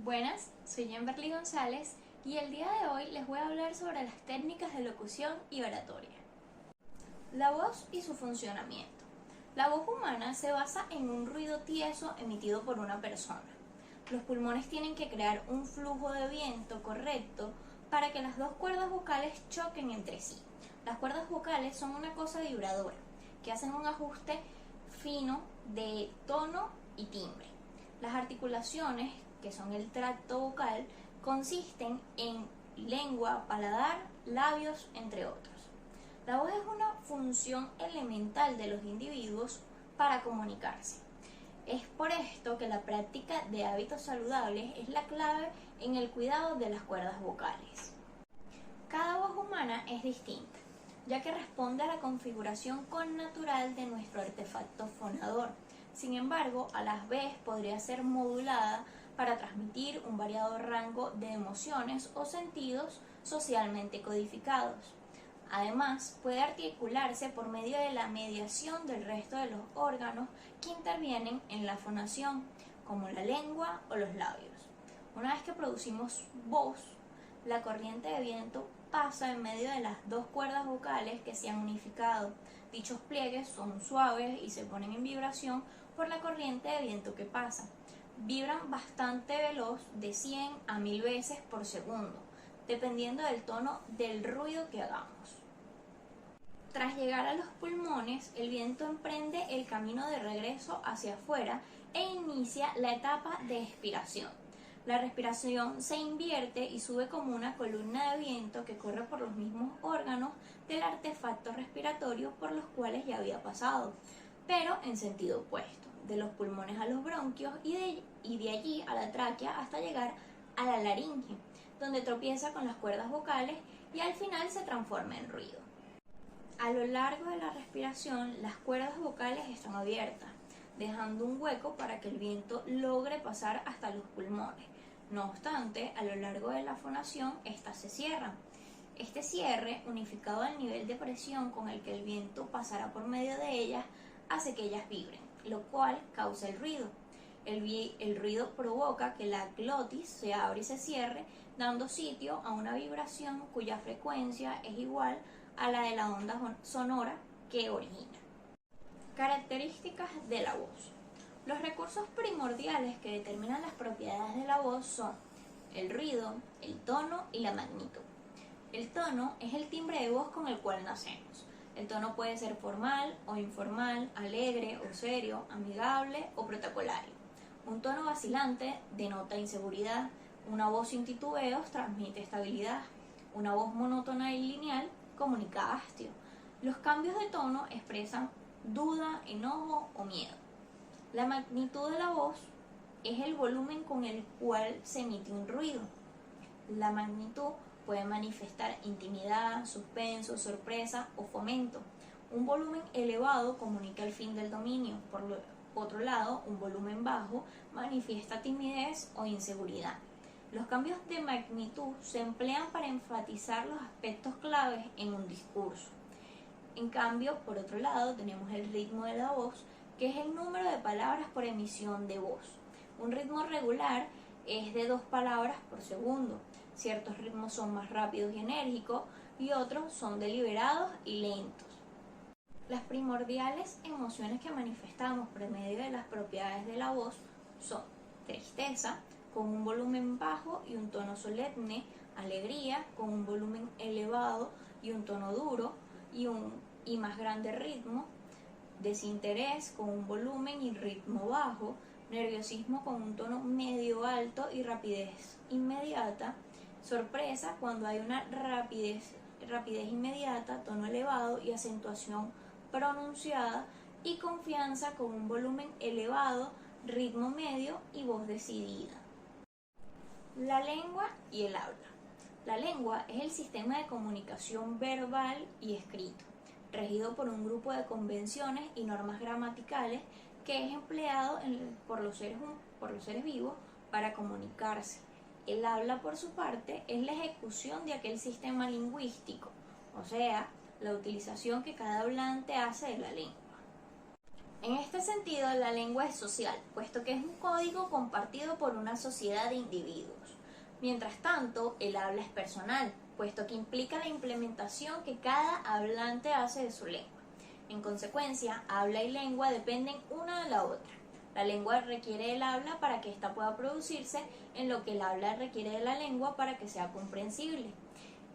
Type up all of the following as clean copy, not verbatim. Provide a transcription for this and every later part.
Buenas, soy Kimberly González y el día de hoy les voy a hablar sobre las técnicas de locución y oratoria. La voz y su funcionamiento. La voz humana se basa en un ruido tieso emitido por una persona. Los pulmones tienen que crear un flujo de viento correcto para que las dos cuerdas vocales choquen entre sí. Las cuerdas vocales son una cosa vibradora que hacen un ajuste fino de tono y timbre. Las articulaciones, que son el tracto vocal, consisten en lengua, paladar, labios, entre otros. La voz es una función elemental de los individuos para comunicarse. Es por esto que la práctica de hábitos saludables es la clave en el cuidado de las cuerdas vocales. Cada voz humana es distinta, ya que responde a la configuración connatural de nuestro artefacto fonador. Sin embargo, a la vez podría ser modulada para transmitir un variado rango de emociones o sentidos socialmente codificados. Además, puede articularse por medio de la mediación del resto de los órganos que intervienen en la fonación, como la lengua o los labios. Una vez que producimos voz, la corriente de viento pasa en medio de las dos cuerdas vocales que se han unificado. Dichos pliegues son suaves y se ponen en vibración por la corriente de viento que pasa. Vibran bastante veloz, de 100 a 1000 veces por segundo, dependiendo del tono del ruido que hagamos. Tras llegar a los pulmones, el viento emprende el camino de regreso hacia afuera e inicia la etapa de expiración. La respiración se invierte y sube como una columna de viento que corre por los mismos órganos del artefacto respiratorio por los cuales ya había pasado, pero en sentido opuesto, de los pulmones a los bronquios y de allí a la tráquea hasta llegar a la laringe, donde tropieza con las cuerdas vocales y al final se transforma en ruido. A lo largo de la respiración, las cuerdas vocales están abiertas, dejando un hueco para que el viento logre pasar hasta los pulmones. No obstante, a lo largo de la fonación, estas se cierran. Este cierre, unificado al nivel de presión con el que el viento pasará por medio de ellas, hace que ellas vibren, lo cual causa el ruido. El ruido provoca que la glotis se abra y se cierre, dando sitio a una vibración cuya frecuencia es igual a la de la onda sonora que origina. Características de la voz. Los recursos primordiales que determinan las propiedades de la voz son el ruido, el tono y la magnitud. El tono es el timbre de voz con el cual nacemos. El tono puede ser formal o informal, alegre o serio, amigable o protocolario. Un tono vacilante denota inseguridad. Una voz sin titubeos transmite estabilidad. Una voz monótona y lineal comunica hastio. Los cambios de tono expresan duda, enojo o miedo. La magnitud de la voz es el volumen con el cual se emite un ruido. La magnitud puede manifestar intimidad, suspenso, sorpresa o fomento. Un volumen elevado comunica el fin del dominio. Por otro lado, un volumen bajo manifiesta timidez o inseguridad. Los cambios de magnitud se emplean para enfatizar los aspectos claves en un discurso. En cambio, por otro lado, tenemos el ritmo de la voz, que es el número de palabras por emisión de voz. Un ritmo regular es de 2 palabras por segundo. Ciertos ritmos son más rápidos y enérgicos y otros son deliberados y lentos. Las primordiales emociones que manifestamos por medio de las propiedades de la voz son tristeza, con un volumen bajo y un tono solemne, alegría, con un volumen elevado y un tono duro y más grande ritmo, desinterés con un volumen y ritmo bajo, nerviosismo con un tono medio alto y rapidez inmediata, sorpresa cuando hay una rapidez inmediata, tono elevado y acentuación pronunciada, y confianza con un volumen elevado, ritmo medio y voz decidida. La lengua y el habla. La lengua es el sistema de comunicación verbal y escrito, regido por un grupo de convenciones y normas gramaticales que es empleado por los seres vivos para comunicarse. El habla, por su parte, es la ejecución de aquel sistema lingüístico, o sea, la utilización que cada hablante hace de la lengua. En este sentido, la lengua es social, puesto que es un código compartido por una sociedad de individuos. Mientras tanto, el habla es personal, puesto que implica la implementación que cada hablante hace de su lengua. En consecuencia, habla y lengua dependen una de la otra. La lengua requiere del habla para que ésta pueda producirse, en lo que el habla requiere de la lengua para que sea comprensible.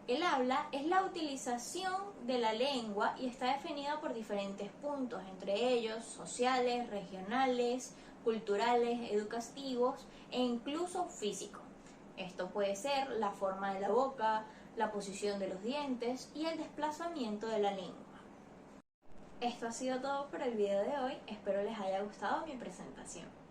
El habla es la utilización de la lengua y está definida por diferentes puntos, entre ellos sociales, regionales, culturales, educativos e incluso físicos. Esto puede ser la forma de la boca, la posición de los dientes y el desplazamiento de la lengua. Esto ha sido todo por el video de hoy, espero les haya gustado mi presentación.